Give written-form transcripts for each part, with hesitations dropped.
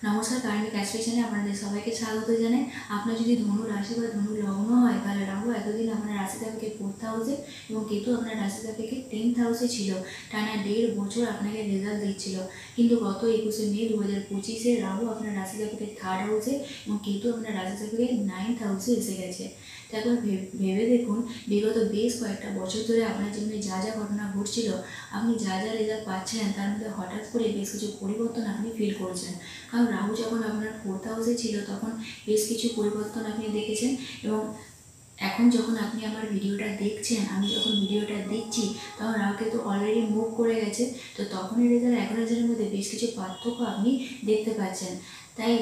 নমস্কার, কারেন্ট ক্যালকুলেশনে আপনাদের সবাইকে স্বাগত জানাই। আপনার যদি ধনু রাশি বা ধনু লগ্ন হয় তাহলে রাহু এতদিন আপনার রাশি সাপেক্ষে 4th হাউসে এবং কেতু আপনার রাশি সাপেক্ষে 10th হাউসে ছিল। টানা 1.5 বছর আপনাকে রেজাল্ট দিচ্ছিল, কিন্তু গত 21শে মে 2025-এ রাহু আপনার রাশি সাপেক্ষে 3rd হাউসে এবং কেতু আপনার রাশি সাপেক্ষে 9th হাউসে এসে গেছে। তো একবার ভেবে দেখুন, বিগত বেশ কয়েকটা বছর ধরে আপনার জীবনে যা যা ঘটনা ঘটছিল, আপনি যা যা রেজাল্ট পাচ্ছিলেন, তার মধ্যে হঠাৎ করে বেশ কিছু পরিবর্তন আপনি ফিল করছেন। কারণ রাহু যখন আপনার 4th হাউসে ছিল তখন বেশ কিছু পরিবর্তন আপনি দেখেছেন, এবং এখন যখন আপনি আমার ভিডিওটা দেখছেন, আমি যখন ভিডিওটা দিচ্ছি তখন রাহু কিন্তু অলরেডি মুভ করে গেছে। তো তখনের রেজাল্ট এখন রেজাল্টের মধ্যে বেশ কিছু পার্থক্য আপনি দেখতে পাচ্ছেন। তাই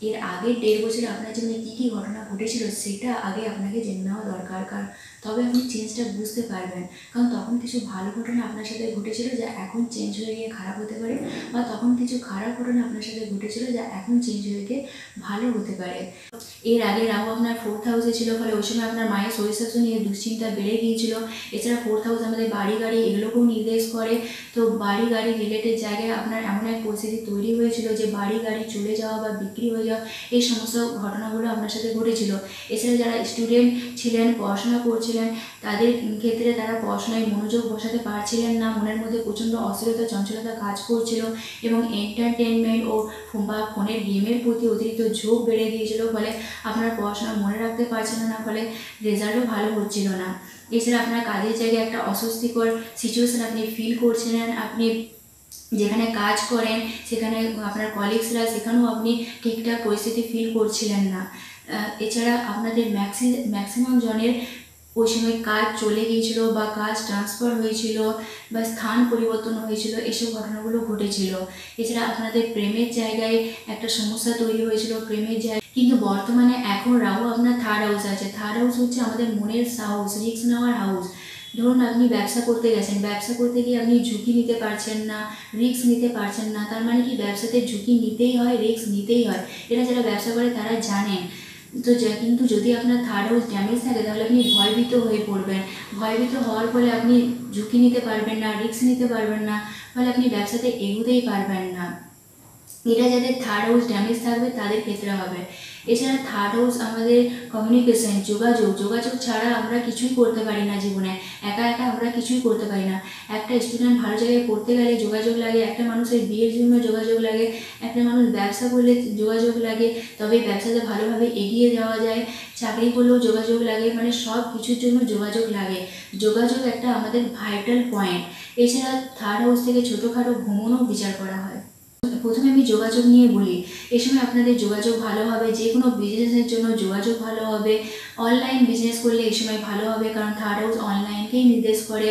এর আগের 1.5 বছরে আপনার জীবনে কী কী ঘটনা ঘটেছিল সেটা আগে আপনাকে জেনে নেওয়া দরকার, কারণ তবে আপনি চেঞ্জটা বুঝতে পারবেন। কারণ তখন কিছু ভালো ঘটনা আপনার সাথে ঘটেছিল যা এখন চেঞ্জ হয়ে গিয়ে খারাপ হতে পারে, বা তখন কিছু খারাপ ঘটনা আপনার সাথে ঘটেছিল যা এখন চেঞ্জ হয়ে গিয়ে ভালো হতে পারে। এর আগে রাহু আপনার 4th হাউসে ছিল, ফলে ওই সময় আপনার মায়ের শরীর স্বাস্থ্য নিয়ে দুশ্চিন্তা বেড়ে গিয়েছিল। এছাড়া 4th হাউস আমাদের বাড়ি গাড়ি এগুলোকেও নির্দেশ করে। তো বাড়ি গাড়ি রিলেটেড জায়গায় আপনার এমন এক পরিস্থিতি তৈরি হয়েছিল যে বাড়ি গাড়ি চলে যাওয়া বা বিক্রি হয়ে যাওয়া, এই সমস্ত ঘটনাগুলো আপনার সাথে ঘটেছিল। এছাড়া যারা স্টুডেন্ট ছিলেন, পড়াশোনা করছিলেন, তাদের ক্ষেত্রে তারা পড়াশোনায় মনোযোগ বসাতে পারছিলেন না, মনের মধ্যে প্রচণ্ড অস্থিরতা চঞ্চলতা কাজ করছিল, এবং এন্টারটেনমেন্ট ও বা ফোনের গেমের প্রতি অতিরিক্ত ঝোঁক বেড়ে গিয়েছিল। ফলে আপনার পড়াশোনা মনে রাখতে পারছিলেন না, ফলে রেজাল্টও ভালো হচ্ছিল না। এছাড়া আপনার কাজের জায়গায় একটা অস্বস্তিকর সিচুয়েশান আপনি ফিল করছিলেন। আপনি যেখানে কাজ করেন সেখানে আপনার কলিগসরা, সেখানেও আপনি ঠিকঠাক পরিস্থিতি ফিল করছিলেন না। এছাড়া আপনাদের ম্যাক্সিমাম জনের ওই সময় কাজ চলে গিয়েছিল, বা কাজ ট্রান্সফার হয়েছিল, বা স্থান পরিবর্তন হয়েছিল, এসব ঘটনাগুলো ঘটেছিল। এছাড়া আপনাদের প্রেমের জায়গায় একটা সমস্যা তৈরি হয়েছিল, প্রেমের জায়গায়। কিন্তু বর্তমানে এখন রাহু আপনার 3rd হাউস আছে। 3rd হাউস হচ্ছে আমাদের মনের সাহস, রিস্ক নেওয়ার হাউস। ধরুন আপনি ব্যবসা করতে গেছেন, ব্যবসা করতে গিয়ে আপনি ঝুঁকি নিতে পারছেন না, রিস্ক নিতে পারছেন না। তার মানে কি, ব্যবসাতে ঝুঁকি নিতেই হয়, রিস্ক নিতেই হয়, এটা যারা ব্যবসা করে তারা জানেন। তো কিন্তু যদি আপনার 3rd হাউস ড্যামেজ থাকে তাহলে আপনি ভয়ভীত হয়ে পড়বেন। ভয়ভীত হওয়ার ফলে আপনি ঝুঁকি নিতে পারবেন না, রিস্ক নিতে পারবেন না, ফলে আপনি ব্যবসাতে এগোতেই পারবেন না। এটা যাদের 3rd হাউস ড্যামেজ থাকবে তাদের ক্ষেত্রে হবে। এছাড়া 3rd হাউস আমাদের কমিউনিকেশন, যোগাযোগ ছাড়া আমরা কিছুই করতে পারি না জীবনে। একা একা আমরা কিছুই করতে পারি না। একটা স্টুডেন্ট ভালো জায়গায় পড়তে গেলে যোগাযোগ লাগে, একটা মানুষের বিয়ের জন্য যোগাযোগ লাগে, একটা মানুষ ব্যবসা করলে যোগাযোগ লাগে, তবে ব্যবসাতে ভালোভাবে এগিয়ে যাওয়া যায়। চাকরি করলেও যোগাযোগ লাগে, মানে সব কিছুর জন্য যোগাযোগ লাগে। যোগাযোগ একটা আমাদের ভাইটাল পয়েন্ট। এছাড়া 3rd হাউস থেকে ছোটোখাটো ভ্রমণও বিচার করা হয়। প্রথমে আমি যোগাযোগ নিয়ে বলি। এই সময় আপনাদের যোগাযোগ ভালো হবে, যে কোনো বিজনেসের জন্য যোগাযোগ ভালো হবে। অনলাইন বিজনেস করলে এই সময় ভালো হবে, কারণ 3rd হাউস অনলাইনকেই নির্দেশ করে।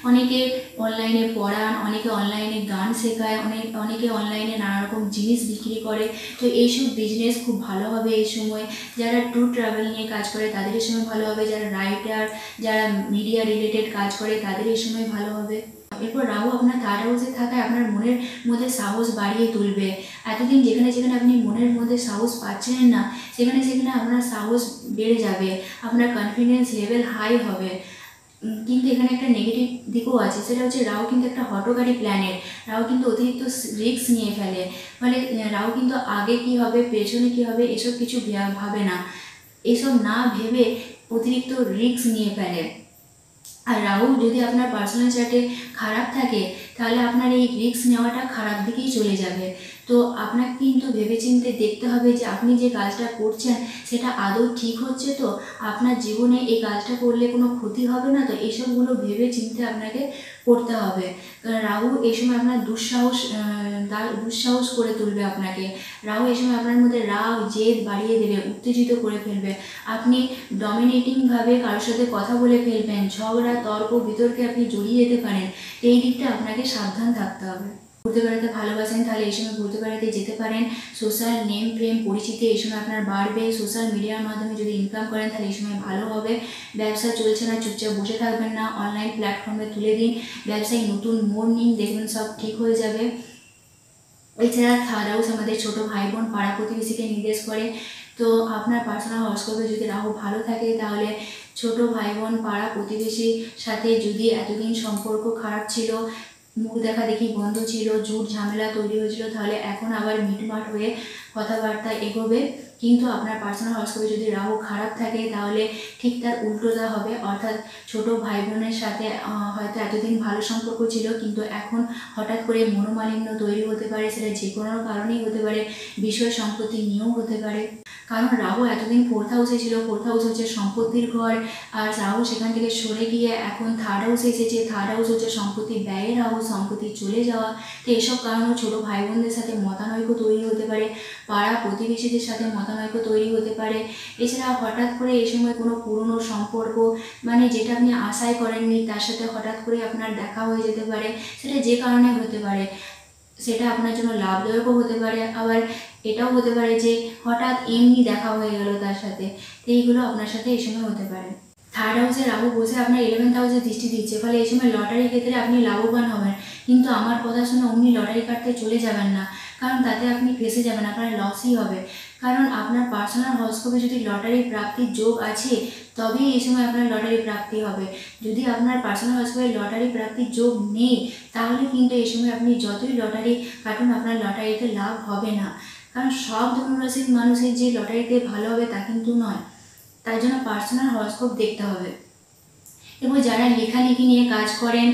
অনেকে অনলাইনে পড়ান, অনেকে অনলাইনে গান শেখায়, অনেকে অনলাইনে নানা রকম জিনিস বিক্রি করে। তো এইসব বিজনেস খুব ভালো হবে এই সময়। যারা ট্যুর ট্রাভেল নিয়ে কাজ করে তাদের এই সময় ভালো হবে। যারা রাইটার, যারা মিডিয়া রিলেটেড কাজ করে তাদের এই সময় ভালো হবে। এরপর রাহু আপনার 3rd হাউসে থাকায় আপনার মনের মধ্যে সাহস বাড়িয়ে তুলবে। এতদিন যেখানে যেখানে আপনি মনের মধ্যে সাহস পাচ্ছিলেন না, সেখানে সেখানে আপনার সাহস বেড়ে যাবে, আপনার কনফিডেন্স লেভেল হাই হবে। কিন্তু এখানে একটা নেগেটিভ দিকও আছে, সেটা হচ্ছে রাহু কিন্তু একটা হঠকারী প্ল্যানেট। রাহু কিন্তু অতিরিক্ত রিস্ক নিয়ে ফেলে। ফলে রাহু কিন্তু আগে কি হবে, পেছনে কি হবে, এসব কিছু ভাবে না। এসব না ভেবে অতিরিক্ত রিস্ক নিয়ে ফেলে। আর রাহু যদি আপনার পার্সোনাল চার্টে খারাপ থাকে তাহলে আপনার এই রিস্ক নেওয়াটা খারাপ দিকেই চলে যাবে। তো আপনাকে কিন্তু ভেবেচিন্তে দেখতে হবে যে আপনি যে কাজটা করছেন সেটা আদৌ ঠিক হচ্ছে তো, আপনার জীবনে এই কাজটা করলে কোনো ক্ষতি হবে না তো, এসবগুলো ভেবে চিন্তে আপনাকে করতে হবে। রাহু এই সময় আপনার দুঃসাহস করে তুলবে আপনাকে। রাহু এই সময় আপনার মধ্যে রাগ জেদ বাড়িয়ে দেবে, উত্তেজিত করে ফেলবে। আপনি ডমিনেটিংভাবে কারোর সাথে কথা বলে ফেলবেন, ঝগড়া তর্ক বিতর্কে আপনি জড়িয়ে যেতে পারেন। এই দিকটা আপনাকে সাবধান থাকতে হবে। ঘুরতে বেড়াতে ভালোবাসেন তাহলে এই সময় ঘুরতে বেড়াতে যেতে পারেন। সোশ্যাল নেম ফেম পরিচিতি এই সময় আপনার বাড়বে। সোশ্যাল মিডিয়ার মাধ্যমে যদি ইনকাম করেন তাহলে এই সময় ভালো হবে। ব্যবসা চলছে না, চুপচাপ বসে থাকবেন না, অনলাইন প্ল্যাটফর্মে তুলে দিন, ব্যবসায় নতুন মোড় নিন, দেখবেন সব ঠিক হয়ে যাবে। এছাড়া 3rd হাউস আমাদের ছোটো ভাই বোন পাড়া প্রতিবেশীকে নির্দেশ করে। তো আপনার পার্সোনাল হরস্কোপে যদি রাহু ভালো থাকে তাহলে ছোট ভাই বোন পাড়া প্রতিবেশীর সাথে যদি এতদিন সম্পর্ক খারাপ ছিল, মুখ দেখা দেখি বন্ধ ছিল, ঝুট ঝামেলা তৈরি হয়েছিল, তাহলে এখন আবার মিটমাট হয়ে কথাবার্তা এগোবে। কিন্তু আপনার পার্সোনাল হরস্কোপে যদি রাহু খারাপ থাকে তাহলে ঠিক তার উল্টোটা হবে, অর্থাৎ ছোট ভাই বোনের সাথে হয়তো এতদিন ভালো সম্পর্ক ছিল, কিন্তু এখন হঠাৎ করে মনোমালিন্য তৈরি হতে পারে। সেটা যে কোনো কারণেই হতে পারে, বিষয় সম্পত্তি নিয়েও হতে পারে। কারণ রাহু এতদিন 4th হাউসে ছিল, 4th হাউস হচ্ছে সম্পত্তির ঘর, আর রাহু সেখান থেকে সরে গিয়ে এখন 3rd হাউসে এসেছে। 3rd হাউস হচ্ছে সম্পত্তি ব্যয়ের হাউস, সম্পত্তি চলে যাওয়া। তো এসব কারণে ছোট ভাই বোনদের সাথে মতানৈক্য তৈরি হতে পারে, পাড়া প্রতিবেশীদের সাথে মতানৈক্য তৈরি হতে পারে। এছাড়া হঠাৎ করে এই সময় কোনো পুরনো সম্পর্ক, মানে যেটা আপনি আশাই করেননি তার সাথে হঠাৎ করে আপনার দেখা হয়ে যেতে পারে। সেটা যে কারণে হতে পারে, সেটা আপনার জন্য লাভদায়কও হতে পারে, আবার এটাও হতে পারে যে হঠাৎ এমনি দেখা হয়ে গেল তার সাথে। তো এইগুলো আপনার সাথে এই সময় হতে পারে। 3rd হাউসে রাহু বসে আপনার 11th হাউসে দৃষ্টি দিচ্ছে, ফলে এই সময় লটারির ক্ষেত্রে আপনি লাভবান হবেন। কিন্তু আমার কথা শুনে অমনি লটারি কাটতে চলে যাবেন না, কারণ তাতে আপনি ফেসে যাবেন, আপনার লসই হবে। কারণ আপনার পার্সোনাল হরস্কোপে যদি লটারি প্রাপ্তির যোগ আছে তবেই এই সময় আপনার লটারি প্রাপ্তি হবে। যদি আপনার পার্সোনাল হরস্কোপে লটারি প্রাপ্তির যোগ নেই তাহলে কিন্তু এই সময় আপনি যতই লটারি কাটুন আপনার লটারিতে লাভ হবে না। কারণ সব ধনুরাশির মানুষের যে লটারিতে ভালো হবে তা কিন্তু নয়, তার জন্য পার্সোনাল হরস্কোপ দেখতে হবে। এবং যারা লেখালেখি নিয়ে কাজ করেন,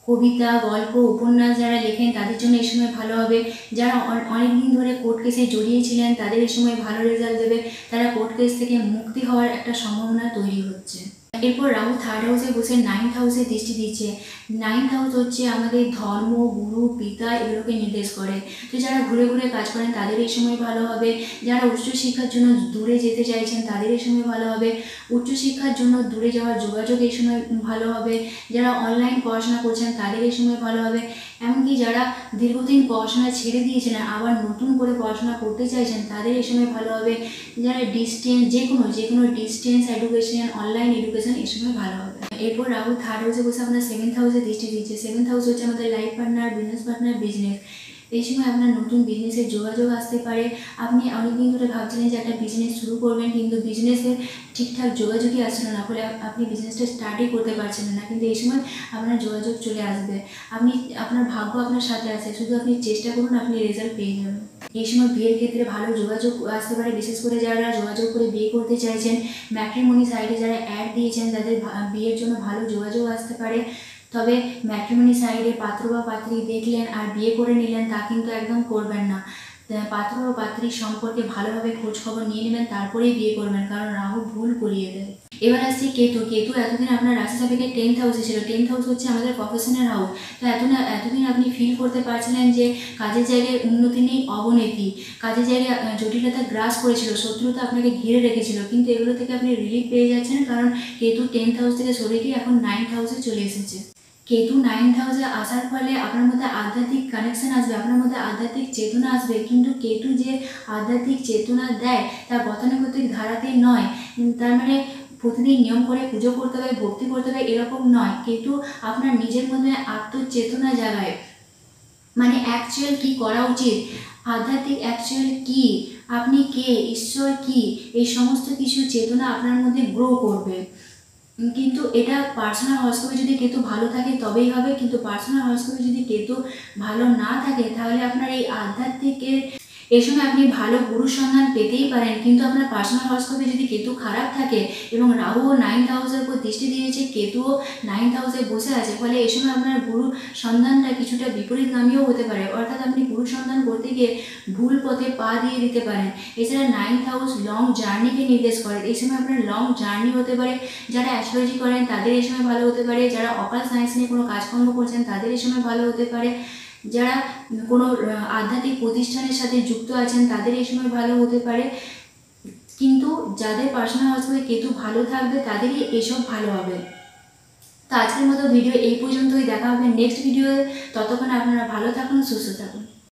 কবিতা, গল্প, উপন্যাস যারা লেখেন তাদের জন্য এই সময় ভালো হবে। যারা অনেক দিন ধরে কোর্ট কেসে জড়িয়েছিলেন তাদের এই সময় ভালো রেজাল্ট দেবে, তারা কোর্ট কেস থেকে মুক্তি হওয়ার একটা সম্ভাবনা তৈরি হচ্ছে। এরপর রাহু 3rd হাউসে বসে 9th হাউসে দৃষ্টি দিচ্ছে। 9th হাউস হচ্ছে আমাদের ধর্ম, গুরু, পিতা এগুলোকে নির্দেশ করে। তো যারা ঘুরে ঘুরে কাজ করেন তাদের এই সময় ভালো হবে। যারা উচ্চশিক্ষার জন্য দূরে যেতে চাইছেন তাদের এই সময় ভালো হবে। উচ্চশিক্ষার জন্য দূরে যাওয়ার যোগাযোগ এই সময় ভালো হবে। যারা অনলাইন পড়াশোনা করছেন তাদের এই সময় ভালো হবে। এমনকি যারা দীর্ঘদিন পড়াশোনা ছেড়ে দিয়েছিলেন আবার নতুন করে পড়াশোনা করতে চাইছেন তাদের এই সময় ভালো হবে। যারা ডিস্টেন্স যে কোনো ডিস্টেন্স এডুকেশন, অনলাইন এডুকেশন এই সময় ভালো হবে। এরপর রাহু 3rd হাউসে বসে আপনার 7th হাউসে দৃষ্টি দিচ্ছে। 7th হাউস হচ্ছে আমাদের life partner, business partner, business. এই সময় আপনার নতুন বিজনেসের যোগাযোগ আসতে পারে। আপনি অনেকদিন ধরে ভাবছিলেন যে একটা বিজনেস শুরু করবেন, কিন্তু বিজনেসের ঠিকঠাক যোগাযোগই আসছিল না, ফলে আপনি বিজনেসটা স্টার্টই করতে পারছেন না। কিন্তু এই সময় আপনার যোগাযোগ চলে আসবে, আপনার ভাগ্য আপনার সাথে আছে, শুধু আপনি চেষ্টা করুন, আপনি রেজাল্ট পেয়ে যাবেন। এই সময় বিয়ের ক্ষেত্রে ভালো যোগাযোগ আসতে পারে, বিশেষ করে যারা যোগাযোগ করে বিয়ে করতে চাইছেন, ম্যাট্রিমনি সাইটে যারা অ্যাড দিয়েছেন তাদের বিয়ের জন্য ভালো যোগাযোগ আসতে পারে। তবে ম্যাট্রিমনি সাইটে পাত্র বা পাত্রী দেখলেন আর বিয়ে করে নিলেন তা কিন্তু একদম করবেন না। পাত্র বা পাত্রীর সম্পর্কে ভালোভাবে খোঁজ খবর নিয়ে নেবেন, তারপরেই বিয়ে করবেন, কারণ রাহু ভুল করিয়ে দেয়। এবার আসছি কেতু। কেতু এতদিন আপনার রাশি সাপেক্ষে 10th হাউসে ছিল। 10th হাউস হচ্ছে আমাদের প্রফেশনাল হাউস। তো এতদিন আপনি ফিল করতে পারছিলেন যে কাজের জায়গায় উন্নতি নেই, অবনতি, কাজের জায়গায় জটিলতা গ্রাস করেছিল, শত্রুতা আপনাকে ঘিরে রেখেছিল, কিন্তু এগুলো থেকে আপনি রিলিফ পেয়ে যাচ্ছেন, কারণ কেতু 10th হাউস থেকে সরে গিয়ে এখন 9th হাউসে চলে এসেছে। কেতু 9th হাউসে আসার ফলে আপনার মধ্যে আধ্যাত্মিক কানেকশন আসবে, আপনার মধ্যে আধ্যাত্মিক চেতনা আসবে, কিন্তু কেতু যে আধ্যাত্মিক চেতনা দেয় তা গতানুগতিক ধারাতে নয়। তার মানে প্রতিদিন নিয়ম করে পুজো করতে হবে, ভক্তি করতে হবে এরকম নয়। কেতু আপনার নিজের মধ্যে আত্মচেতনা জাগায়, মানে অ্যাকচুয়াল কী করা উচিত, আধ্যাত্মিক অ্যাকচুয়াল কী, আপনি কে, ঈশ্বর কী, এই সমস্ত কিছু চেতনা আপনার মধ্যে গ্রো করবে। কিন্তু এটা পার্সোনাল হরস্কোপে যদি কেতু ভালো থাকে তবেই হবে, কিন্তু পার্সোনাল হরস্কোপে যদি কেতু ভালো না থাকে তাহলে আপনার এই আধ্যাত্মিকের এই সময় আপনি ভালো গুরু সন্ধান পেতেই পারেন। কিন্তু আপনার পার্সোনাল হরস্কোপে যদি কেতু খারাপ থাকে এবং রাহুও 9th হাউসের উপর দৃষ্টি দিয়েছে, কেতুও 9th হাউসে বসে আছে, ফলে এই সময় আপনার গুরু সন্ধানটা কিছুটা বিপরীতগামীও হতে পারে, অর্থাৎ আপনি গুরু সন্ধান করতে গিয়ে ভুল পথে পা দিয়ে দিতে পারেন। এছাড়া 9th হাউস লং জার্নিকে নির্দেশ করে, এই সময় আপনার লং জার্নি হতে পারে। যারা অ্যাস্ট্রোলজি করেন তাদের এই সময় ভালো হতে পারে, যারা অকাল্ট সায়েন্স নিয়ে কোনো কাজকর্ম করছেন তাদের এই সময় ভালো হতে পারে, যারা কোনো আধ্যাত্মিক প্রতিষ্ঠানের সাথে যুক্ত আছেন তাদের এই সময় ভালো হতে পারে। কিন্তু যাদের পার্সোনাল হরস্কোপে কেতু ভালো থাকবে তাদেরই এসব ভালো হবে। তো আজকের মতো ভিডিও এই পর্যন্তই, দেখা হবে নেক্সট ভিডিওতে। ততক্ষণ আপনারা ভালো থাকুন, সুস্থ থাকুন।